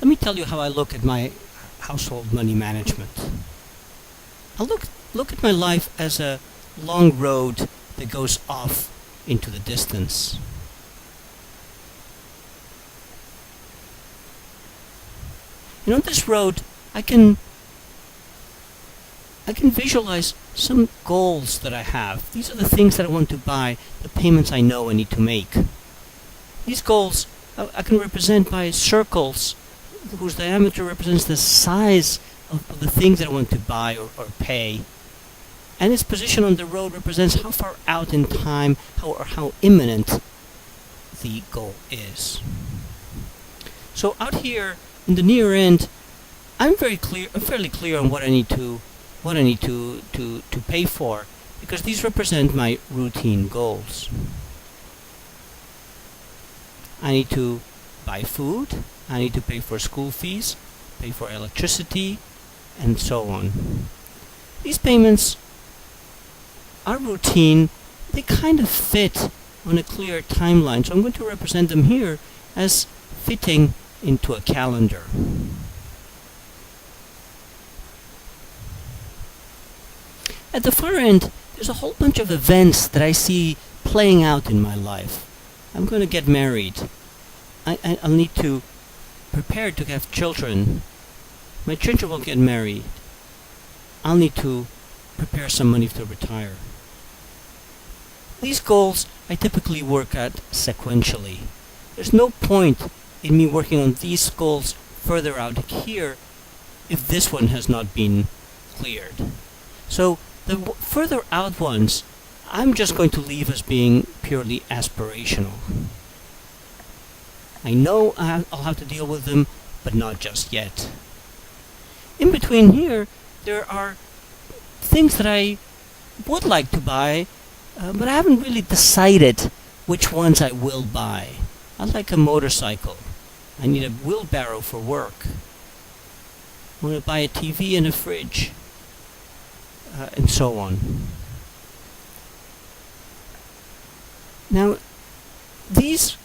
Let me tell you how I look at my household money management. I look at my life as a long road that goes off into the distance. And on this road, I can visualize some goals that I have. These are the things that I want to buy, the payments I know I need to make. These goals I can represent by circles whose diameter represents the size of the things that I want to buy or pay. And its position on the road represents how far out in time or how imminent the goal is. So out here in the near end, I'm fairly clear on what I need to pay for, because these represent my routine goals. I need to buy food, I need to pay for school fees, pay for electricity, and so on. These payments are routine, they kind of fit on a clear timeline, so I'm going to represent them here as fitting into a calendar. At the far end, there's a whole bunch of events that I see playing out in my life. I'm going to get married. I'll need to prepare to have children. My children will get married. I'll need to prepare some money to retire. These goals I typically work at sequentially. There's no point in me working on these goals further out here if this one has not been cleared. So the further out ones, I'm just going to leave as being purely aspirational. I know I'll have to deal with them, but not just yet. In between here, there are things that I would like to buy, but I haven't really decided which ones I will buy. I like a motorcycle. I need a wheelbarrow for work. I want to buy a TV and a fridge, and so on. Now, these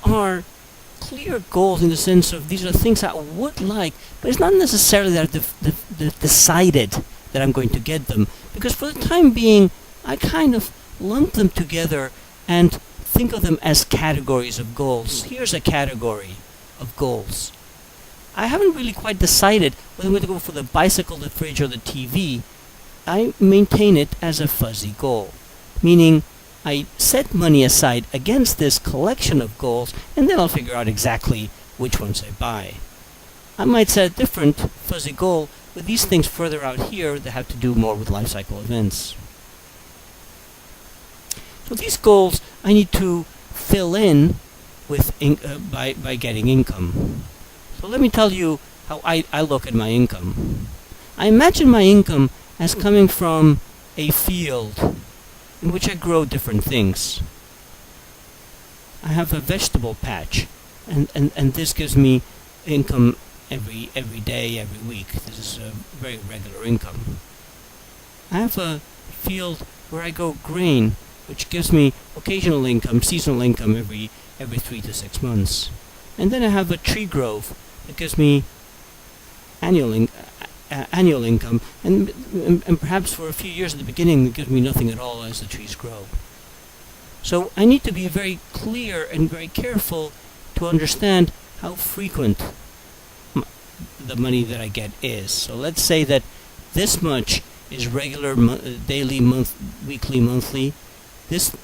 are clear goals in the sense of these are things I would like, but it's not necessarily that I've decided that I'm going to get them, because for the time being, I kind of lump them together and think of them as categories of goals. Here's a category of goals. I haven't really quite decided whether I'm going to go for the bicycle, the fridge, or the TV. I maintain it as a fuzzy goal, meaning I set money aside against this collection of goals, and then I'll figure out exactly which ones I buy. I might set a different fuzzy goal with these things further out here that have to do more with life cycle events. So these goals I need to fill in with by getting income. So let me tell you how I look at my income. I imagine my income as coming from a field in which I grow different things. I have a vegetable patch, and this gives me income every day, every week. This is a very regular income. I have a field where I grow grain, which gives me occasional income, seasonal income every 3 to 6 months. And then I have a tree grove that gives me annual income, and perhaps for a few years at the beginning it gives me nothing at all as the trees grow. So I need to be very clear and very careful to understand how frequent the money that I get is. So let's say that this much is regular, daily, weekly, monthly. This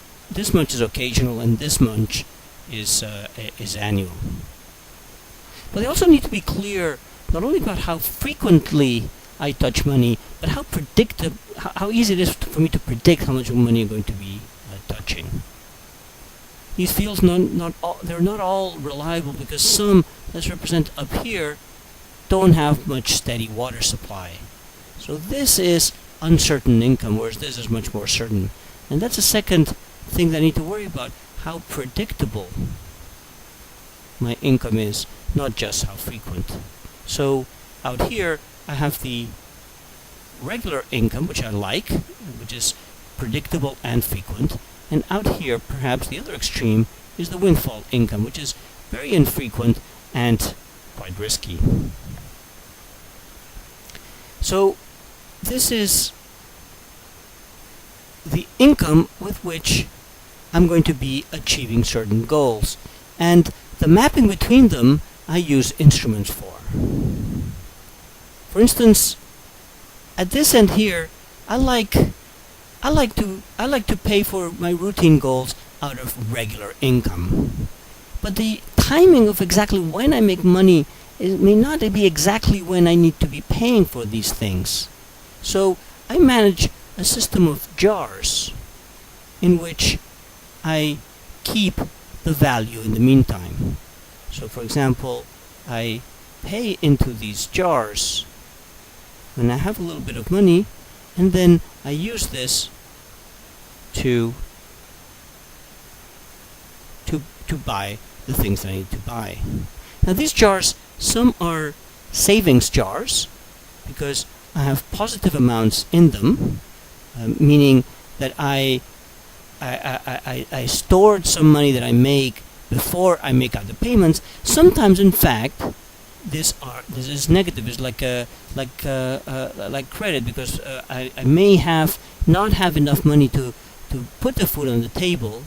much is occasional, and this much is annual. But I also need to be clear not only about how frequently I touch money, but how easy it is for me to predict how much money I'm going to be touching. These fields they're not all reliable, because some, let's represent up here, don't have much steady water supply. So this is uncertain income, whereas this is much more certain. And that's a second thing that I need to worry about, how predictable my income is, not just how frequent. So out here I have the regular income, which I like, which is predictable and frequent, and out here perhaps the other extreme is the windfall income, which is very infrequent and quite risky. So this is the income with which I'm going to be achieving certain goals, and the mapping between them I use instruments for. For instance, at this end here, I like to pay for my routine goals out of regular income. But the timing of exactly when I make money may not be exactly when I need to be paying for these things. So I manage a system of jars in which I keep the value in the meantime. So for example, I pay into these jars when I have a little bit of money, and then I use this to buy the things I need to buy. Now these jars, some are savings jars because I have positive amounts in them, meaning that I stored some money that I make before I make out the payments. Sometimes, in fact, this is negative. It's like credit, because I may not have enough money to put the food on the table,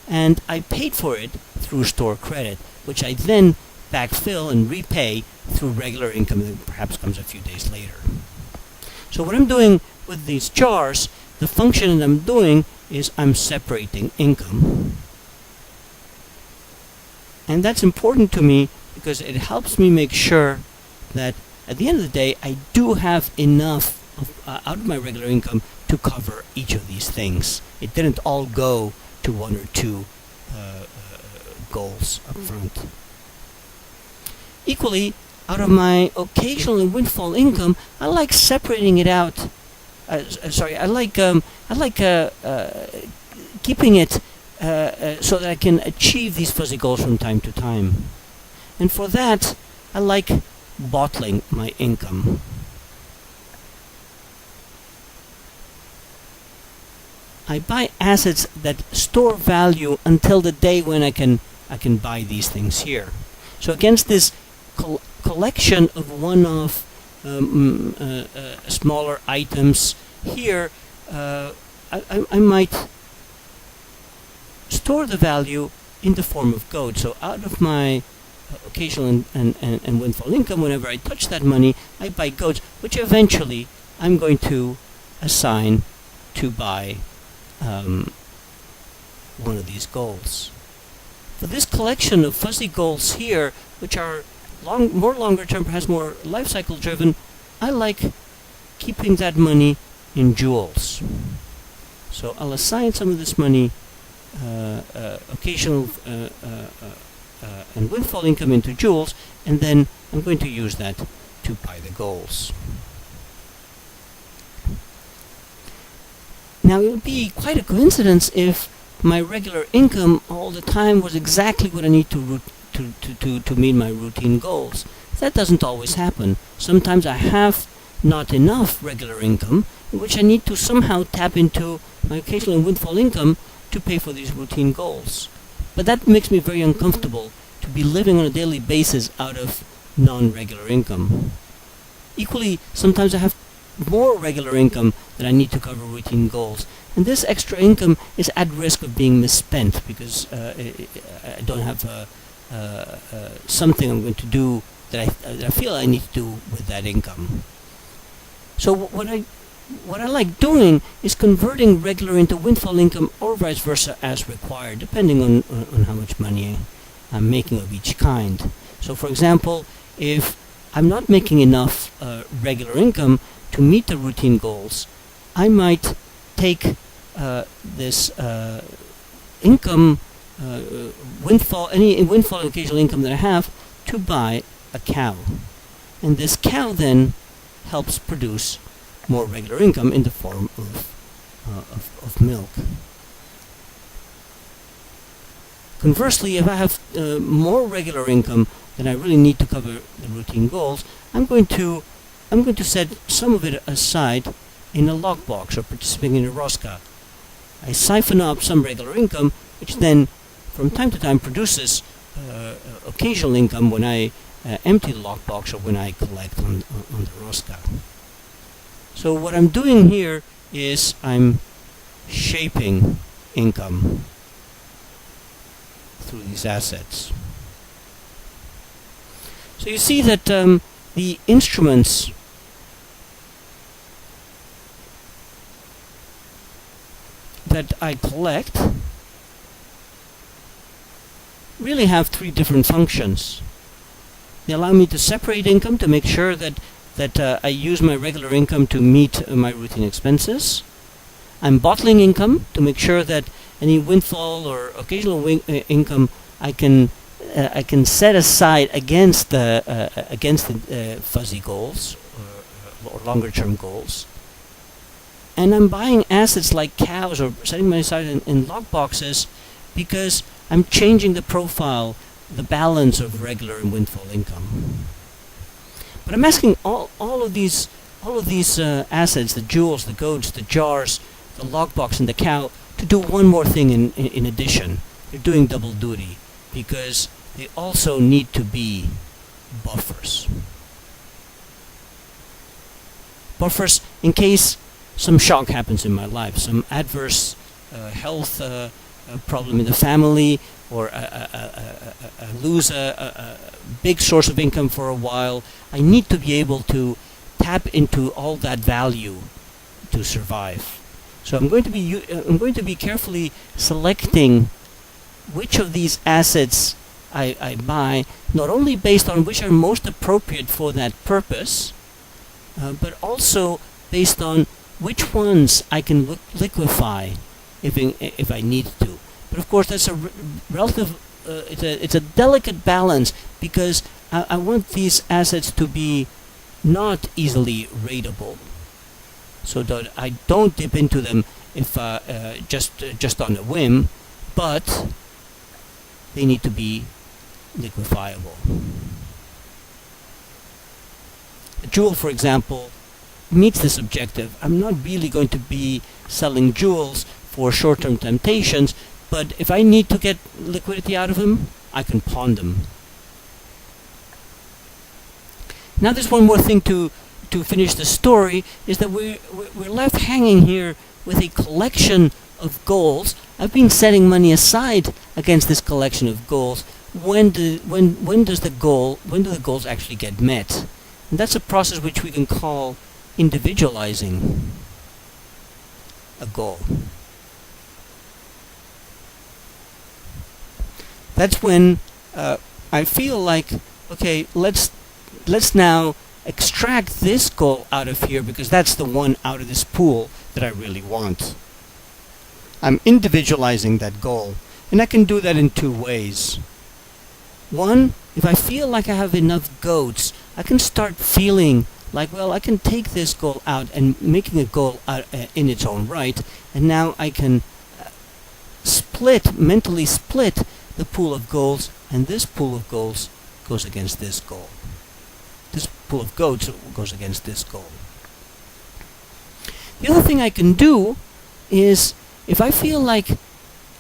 and I paid for it through store credit, which I then backfill and repay through regular income that perhaps comes a few days later. So what I'm doing with these jars, the function that I'm doing is I'm separating income. And that's important to me because it helps me make sure that at the end of the day I do have enough out of my regular income to cover each of these things. It didn't all go to one or two goals up front. Equally, out of my occasional and windfall income, I like separating it out. I like keeping it so that I can achieve these fuzzy goals from time to time. And for that, I like bottling my income. I buy assets that store value until the day when I can buy these things here. So against this collection of one-off smaller items here, I might store the value in the form of gold. So out of my occasional and windfall income, whenever I touch that money, I buy goats, which eventually I'm going to assign to buy one of these goals. For this collection of fuzzy goals here, which are more longer term, perhaps more life cycle driven, I like keeping that money in jewels. So I'll assign some of this money, occasional and windfall income, into jewels, and then I'm going to use that to buy the goals. Now it would be quite a coincidence if my regular income all the time was exactly what I need to meet my routine goals. That doesn't always happen. Sometimes I have not enough regular income, in which I need to somehow tap into my occasional and windfall income to pay for these routine goals. But that makes me very uncomfortable to be living on a daily basis out of non-regular income. Equally, sometimes I have more regular income that I need to cover routine goals, and this extra income is at risk of being misspent because I don't have something I'm going to do that I feel I need to do with that income. So what I like doing is converting regular into windfall income, or vice versa as required, depending on how much money I'm making of each kind. So for example, if I'm not making enough regular income to meet the routine goals, I might take this income, any windfall and occasional income that I have, to buy a cow. And this cow then helps produce more regular income in the form of milk. Conversely, if I have more regular income than I really need to cover the routine goals, I'm going to set some of it aside in a lockbox or participating in a Rosca. I siphon up some regular income, which then from time to time produces occasional income when I empty the lockbox or when I collect on the Rosca. So what I'm doing here is I'm shaping income through these assets. So you see that the instruments that I collect really have three different functions. They allow me to separate income to make sure that I use my regular income to meet my routine expenses. I'm bottling income to make sure that any windfall or occasional income I can set aside against the fuzzy goals or longer term goals. And I'm buying assets like cows or setting my aside in lockboxes because I'm changing the profile, the balance of regular and windfall income. But I'm asking all of these assets, the jewels, the goats, the jars, the lockbox, and the cow, to do one more thing in addition. They're doing double duty because they also need to be buffers. Buffers in case some shock happens in my life, some adverse health problem in the family, or I lose a big source of income for a while. I need to be able to tap into all that value to survive. So I'm going to be carefully selecting which of these assets I buy, not only based on which are most appropriate for that purpose, but also based on which ones I can liquefy if I need to. But of course, that's a relative. It's a delicate balance because I want these assets to be not easily rateable, so that I don't dip into them if just on a whim, but they need to be liquefiable. A jewel, for example, meets this objective. I'm not really going to be selling jewels for short-term temptations, but if I need to get liquidity out of them, I can pawn them. Now there's one more thing to finish the story, is that we're left hanging here with a collection of goals. I've been setting money aside against this collection of goals. When do the goals actually get met? And that's a process which we can call individualizing a goal. That's when I feel like, okay, let's now extract this goal out of here because that's the one out of this pool that I really want. I'm individualizing that goal, and I can do that in two ways. One, if I feel like I have enough goats, I can start feeling like, well, I can take this goal out and making a goal out in its own right, and now I can mentally split the pool of goals, and this pool of goals goes against this goal. This pool of goats goes against this goal. The other thing I can do is, if I feel like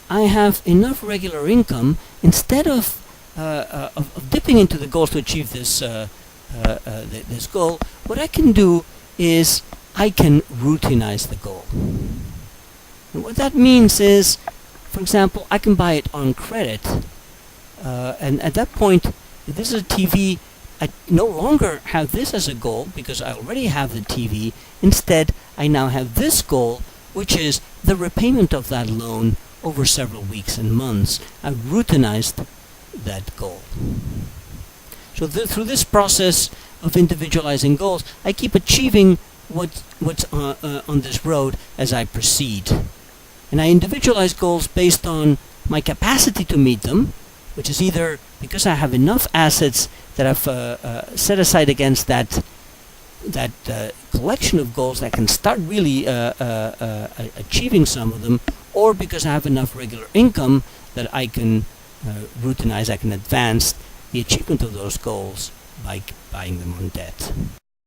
I have enough regular income, instead of dipping into the goals to achieve this this goal, what I can do is I can routinize the goal. And what that means is, for example, I can buy it on credit, and at that point, if this is a TV, I no longer have this as a goal because I already have the TV. Instead, I now have this goal, which is the repayment of that loan over several weeks and months. I've routinized that goal. So through this process of individualizing goals, I keep achieving what's on this road as I proceed. And I individualize goals based on my capacity to meet them, which is either because I have enough assets that I've set aside against that collection of goals that can start really achieving some of them, or because I have enough regular income that I can routinize, I can advance the achievement of those goals by buying them on debt.